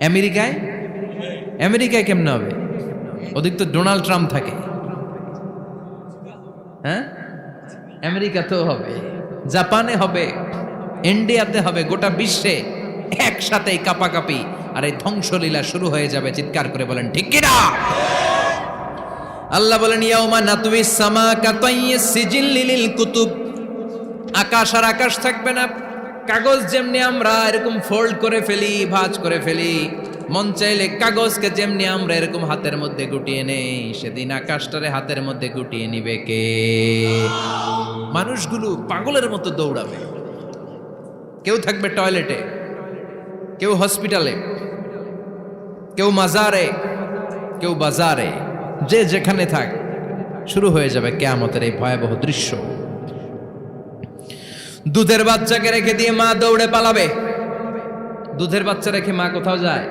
আমেরিকায় আমেরিকায় কেমনে হবে? ওদিক তো ডোনাল্ড ট্রাম্প থাকে। হ্যাঁ, আমেরিকাতেও হবে, জাপানে হবে, ইন্ডিয়াতে হবে, গোটা বিশ্বে একসাথে কাপাকাপি আর এই ধ্বংসলীলা শুরু হয়ে যাবে। চিৎকার করে বলেন ঠিক কিনা? আল্লাহ বলেন ইয়াউমা নাতুইস সামা কাতাইয়িস সিজিল্লি লিল কুতুব। আকাশ আর আকাশ থাকবে না। কাগজ যেমনি আমরা এরকম ফোল্ড করে ফেলি, ভাঁজ করে ফেলি, মন চাইলে কাগজকে যেমনি আমরা এরকম হাতের মধ্যে গুটিয়ে নেই, সেদিন আকাশটারে হাতের মধ্যে গুটিয়ে নিবে কে? মানুষগুলো পাগলের মতো দৌড়াবে। কেউ থাকবে টয়লেটে, কেউ হসপিটালে, কেউ মাজারে, কেউ বাজারে, যে যেখানে থাক, শুরু হয়ে যাবে কিয়ামতের এই ভয়াবহ দৃশ্য। দুধের বাচ্চাকে রেখে দিয়ে মা দৌড়ে পালাবে। দুধের বাচ্চা রেখে মা কোথাও যায়?